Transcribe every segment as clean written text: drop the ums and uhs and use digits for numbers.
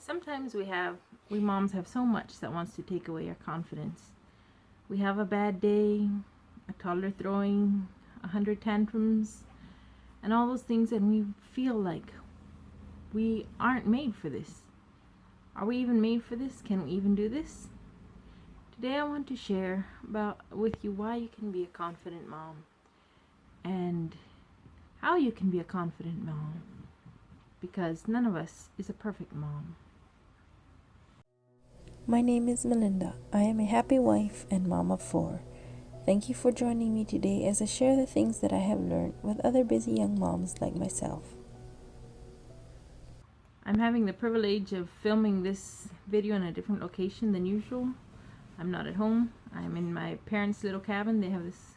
Sometimes we moms have so much that wants to take away our confidence. We have a bad day, a toddler throwing 100 tantrums, and all those things, and we feel like we aren't made for this. Are we even made for this? Can we even do this? Today I want to share with you why you can be a confident mom and how you can be a confident mom, because none of us is a perfect mom. My name is Melinda. I am a happy wife and mom of 4. Thank you for joining me today as I share the things that I have learned with other busy young moms like myself. I'm having the privilege of filming this video in a different location than usual. I'm not at home. I'm in my parents' little cabin. They have this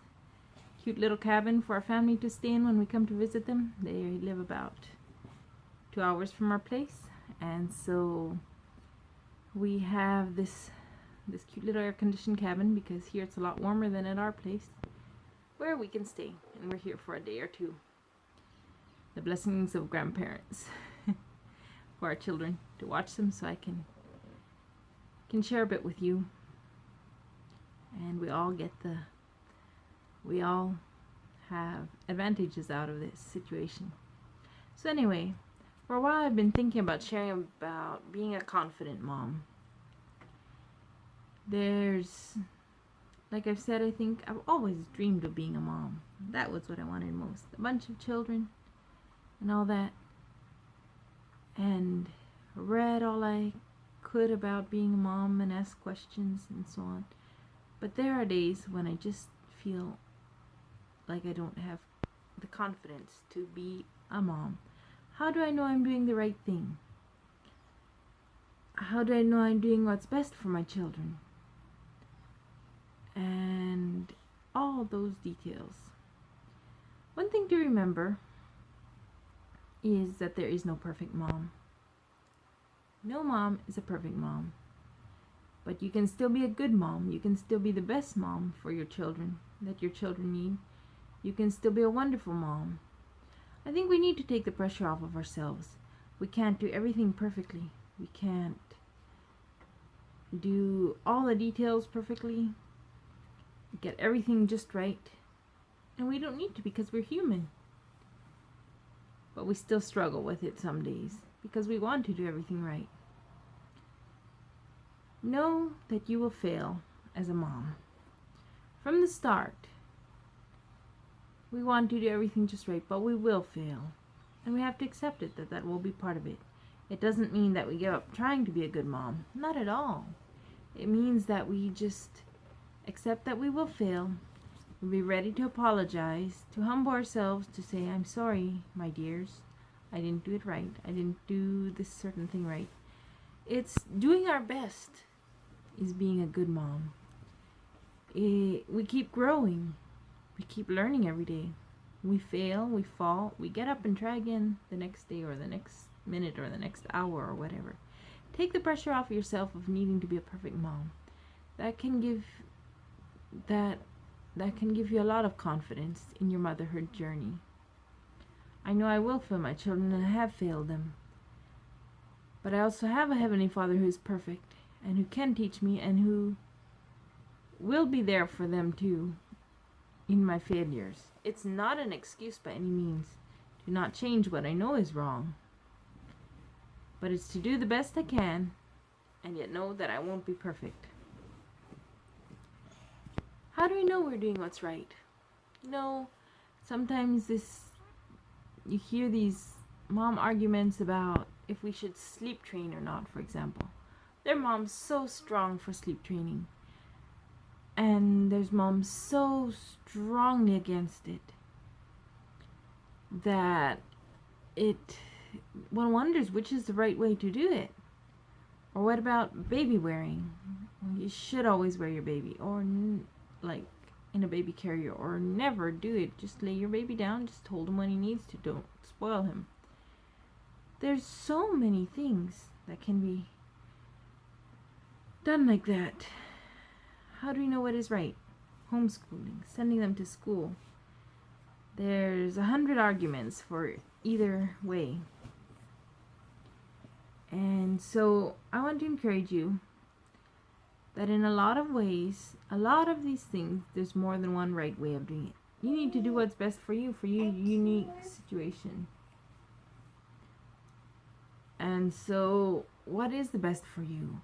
cute little cabin for our family to stay in when we come to visit them. They live about 2 hours from our place, and so we have this cute little air-conditioned cabin because here it's a lot warmer than at our place, where we can stay, and we're here for a day or two. The blessings of grandparents for our children, to watch them so I can share a bit with you, and we all have advantages out of this situation. So anyway, for a while I've been thinking about sharing about being a confident mom. Like I've said, I think I've always dreamed of being a mom. That was what I wanted most. A bunch of children and all that. And read all I could about being a mom and asked questions and so on. But there are days when I just feel like I don't have the confidence to be a mom. How do I know I'm doing the right thing? How do I know I'm doing what's best for my children? And all those details. One thing to remember is that there is no perfect mom. No mom is a perfect mom. But you can still be a good mom. You can still be the best mom for your children that your children need. You can still be a wonderful mom. I think we need to take the pressure off of ourselves. We can't do everything perfectly. We can't do all the details perfectly, get everything just right. And we don't need to, because we're human. But we still struggle with it some days because we want to do everything right. Know that you will fail as a mom. From the start, we want to do everything just right, but we will fail. And we have to accept it, that will be part of it. It doesn't mean that we give up trying to be a good mom. Not at all. It means that we just accept that we will fail. We'll be ready to apologize, to humble ourselves, to say, I'm sorry, my dears. I didn't do it right. I didn't do this certain thing right. It's doing our best is being a good mom. We keep growing. We keep learning every day. We fail, we fall, we get up and try again the next day or the next minute or the next hour or whatever. Take the pressure off yourself of needing to be a perfect mom. That can give you a lot of confidence in your motherhood journey. I know I will fail my children, and I have failed them. But I also have a Heavenly Father who is perfect and who can teach me and who will be there for them too in my failures. It's not an excuse by any means to not change what I know is wrong. But it's to do the best I can and yet know that I won't be perfect. How do we know we're doing what's right? Sometimes you hear these mom arguments about if we should sleep train or not, for example. There are moms so strong for sleep training. And there's moms so strongly against it that one wonders which is the right way to do it. Or what about baby wearing? Well, you should always wear your baby, or like in a baby carrier, or never do it. Just lay your baby down, just hold him when he needs to, don't spoil him. There's so many things that can be done like that. How do we know what is right? Homeschooling, sending them to school. There's 100 arguments for either way. And And so I want to encourage you that in a lot of ways, a lot of these things, there's more than one right way of doing it. You need to do what's best for you, unique situation. And so, what is the best for you?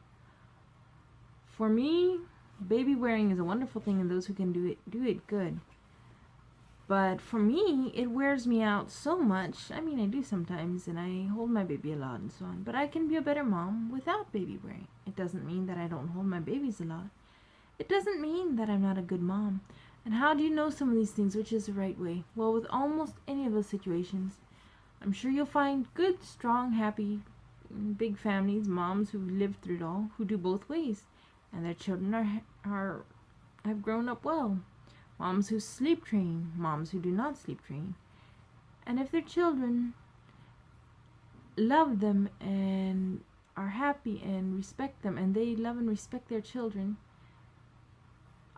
For me, baby wearing is a wonderful thing, and those who can do it good. But for me, it wears me out so much. I mean, I do sometimes, and I hold my baby a lot and so on. But I can be a better mom without baby wearing. It doesn't mean that I don't hold my babies a lot. It doesn't mean that I'm not a good mom. And how do you know some of these things, which is the right way? Well, with almost any of those situations, I'm sure you'll find good, strong, happy, big families, moms who've lived through it all, who do both ways. And their children have grown up well. Moms who sleep train, moms who do not sleep train. And if their children love them and are happy and respect them, and they love and respect their children,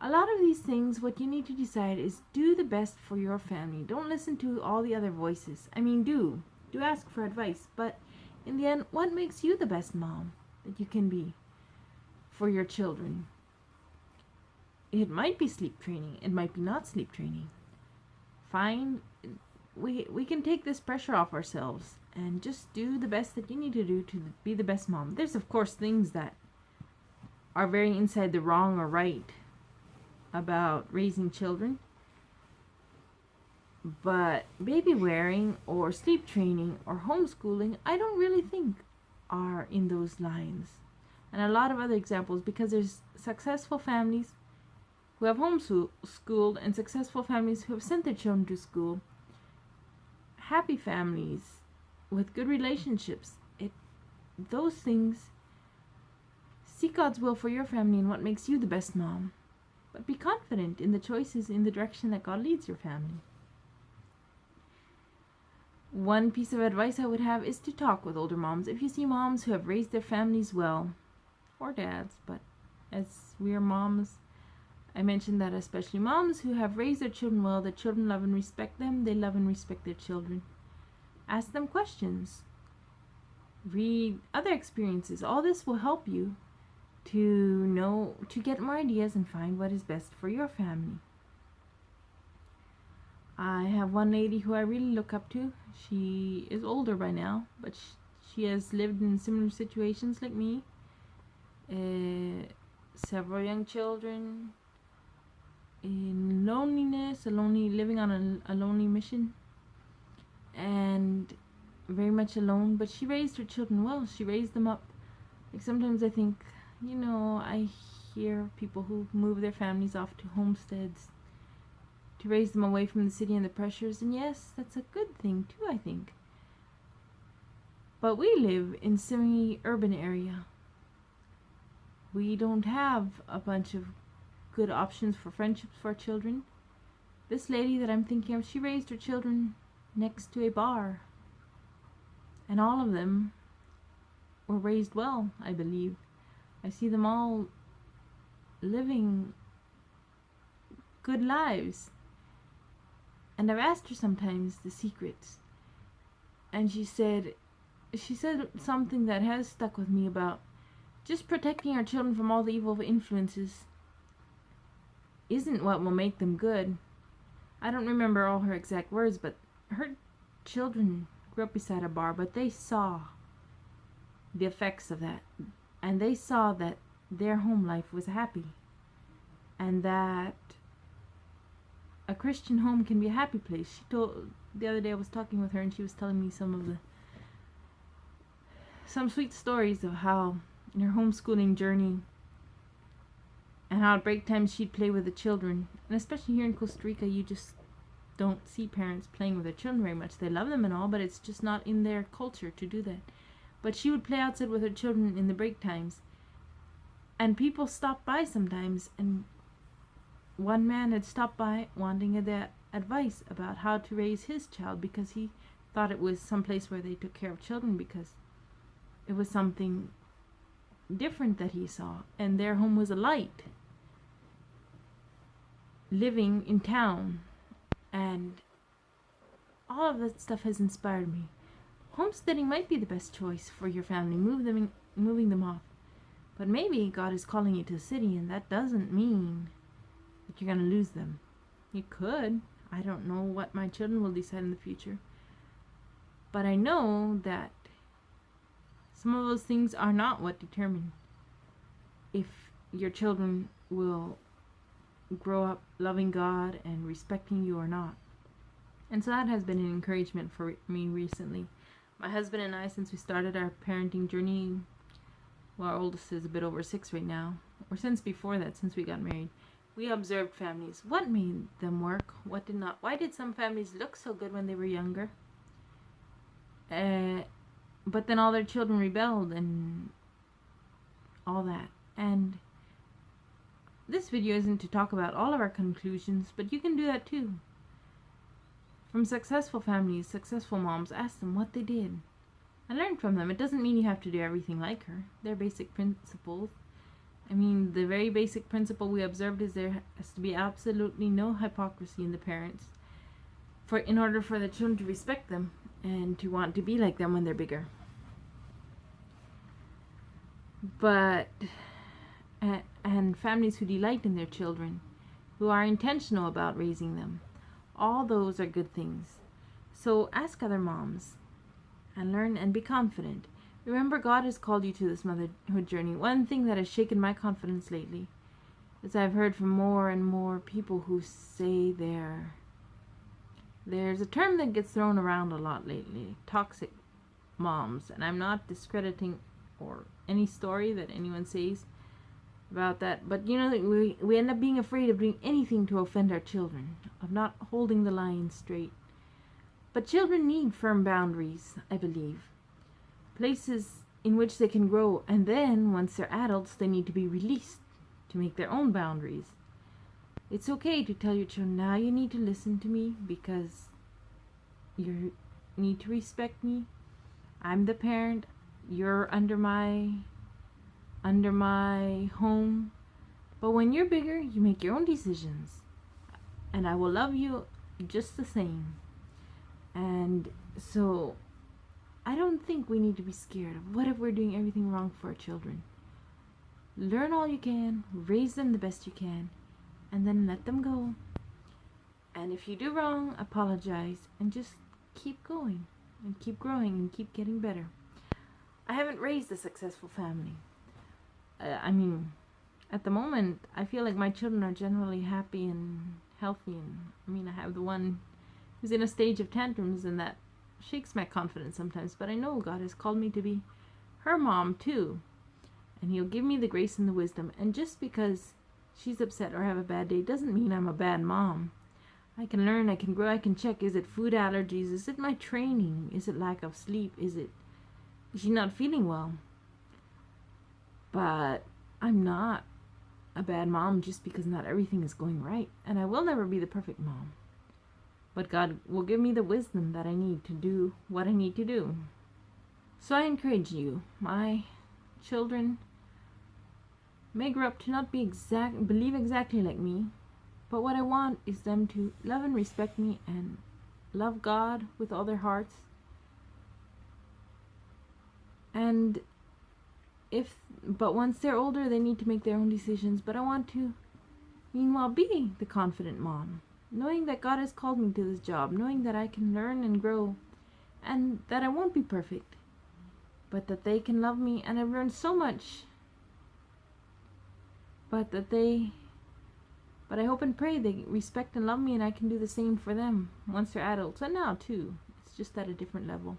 a lot of these things, what you need to decide is do the best for your family. Don't listen to all the other voices. I mean, do ask for advice, but in the end, what makes you the best mom that you can be for your children? It might be sleep training. It might be not sleep training. We can take this pressure off ourselves and just do the best that you need to do to be the best mom. There's, of course, things that are very inside the wrong or right about raising children. But baby wearing or sleep training or homeschooling, I don't really think are in those lines. And a lot of other examples, because there's successful families who have homeschooled and successful families who have sent their children to school. Happy families with good relationships. Those things, seek God's will for your family and what makes you the best mom. But be confident in the choices in the direction that God leads your family. One piece of advice I would have is to talk with older moms. If you see moms who have raised their families well, or dads, but as we are moms, I mentioned that especially moms who have raised their children well, the children love and respect them, they love and respect their children. Ask them questions. Read other experiences. All this will help you to get more ideas and find what is best for your family. I have one lady who I really look up to. She is older by now, but she has lived in similar situations like me. Several young children, in loneliness, living on a lonely mission, and very much alone. But she raised her children well. She raised them up. Like sometimes I think, I hear people who move their families off to homesteads to raise them away from the city and the pressures, and yes, that's a good thing too, I think. But we live in semi-urban area. We don't have a bunch of good options for friendships for our children. This lady that I'm thinking of, she raised her children next to a bar. And all of them were raised well, I believe. I see them all living good lives. And I've asked her sometimes the secrets. And she said something that has stuck with me about just protecting our children from all the evil influences isn't what will make them good. I don't remember all her exact words, but her children grew up beside a bar, but they saw the effects of that. And they saw that their home life was happy. And that a Christian home can be a happy place. The other day I was talking with her and she was telling me some sweet stories of how in her homeschooling journey and how at break times she'd play with the children. And especially here in Costa Rica, you just don't see parents playing with their children very much. They love them and all, but it's just not in their culture to do that. But she would play outside with her children in the break times. And people stopped by sometimes, and one man had stopped by wanting advice about how to raise his child, because he thought it was some place where they took care of children, because it was something different that he saw, and their home was a light. Living in town, and all of that stuff has inspired me. homesteading might be the best choice for your family, moving them off. But maybe God is calling you to a city, and that doesn't mean that you're going to lose them. You could. I don't know what my children will decide in the future. But I know that some of those things are not what determine if your children will grow up loving God and respecting you or not. And so that has been an encouragement for me recently. My husband and I, since we started our parenting journey, well, our oldest is a bit over 6 right now, or since before that, since we got married, we observed families. What made them work? What did not? Why did some families look so good when they were younger? But then all their children rebelled and all that. And this video isn't to talk about all of our conclusions, but you can do that too. From successful families, successful moms, ask them what they did and learn from them. It doesn't mean you have to do everything like her. They're basic principles. I mean, the very basic principle we observed is there has to be absolutely no hypocrisy in the parents in order for the children to respect them and to want to be like them when they're bigger. But and families who delight in their children, who are intentional about raising them, all those are good things. So ask other moms and learn and be confident. Remember, God has called you to this motherhood journey. One thing that has shaken my confidence lately is I've heard from more and more people who say there's a term that gets thrown around a lot lately, toxic moms. And I'm not discrediting or any story that anyone says about that. But you know, we end up being afraid of doing anything to offend our children, of not holding the line straight. But children need firm boundaries, I believe. Places in which they can grow, and then once they're adults, they need to be released to make their own boundaries. It's okay to tell your children, now you need to listen to me because you need to respect me. I'm the parent. You're under my home. But when you're bigger, you make your own decisions. And I will love you just the same. And so I don't think we need to be scared of what if we're doing everything wrong for our children. Learn all you can, raise them the best you can, and then let them go. And if you do wrong, apologize and just keep going and keep growing and keep getting better. I haven't raised a successful family. I mean, at the moment, I feel like my children are generally happy and healthy. And I mean, I have the one who's in a stage of tantrums, and that shakes my confidence sometimes. But I know God has called me to be her mom too. And He'll give me the grace and the wisdom. And just because she's upset or have a bad day doesn't mean I'm a bad mom. I can learn, I can grow, I can check. Is it food allergies? Is it my training? Is it lack of sleep? Is she not feeling well? But I'm not a bad mom just because not everything is going right. And I will never be the perfect mom. But God will give me the wisdom that I need to do what I need to do. So I encourage you, my children may grow up to not believe exactly like me, but what I want is them to love and respect me and love God with all their hearts. But once they're older, they need to make their own decisions. But I want to, meanwhile, be the confident mom, knowing that God has called me to this job, knowing that I can learn and grow, and that I won't be perfect, but that they can love me. And I've learned so much. But I hope and pray they respect and love me, and I can do the same for them once they're adults, and now too. It's just at a different level.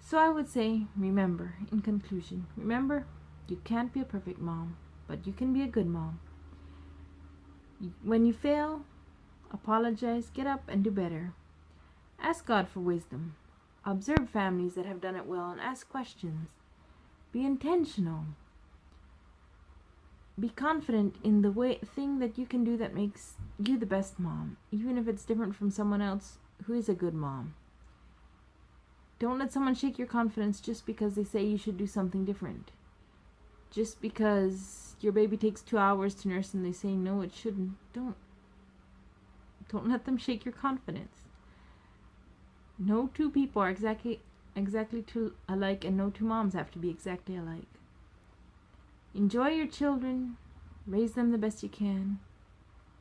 So I would say, remember, in conclusion, remember, you can't be a perfect mom, but you can be a good mom. When you fail, apologize, get up and do better. Ask God for wisdom. Observe families that have done it well and ask questions. Be intentional. Be confident in the thing that you can do that makes you the best mom, even if it's different from someone else who is a good mom. Don't let someone shake your confidence just because they say you should do something different. Just because your baby takes 2 hours to nurse and they say no, it shouldn't. Don't let them shake your confidence. No two people are exactly exactly alike, and no two moms have to be exactly alike. Enjoy your children, raise them the best you can,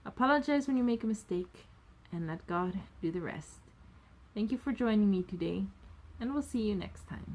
apologize when you make a mistake, and let God do the rest. Thank you for joining me today, and we'll see you next time.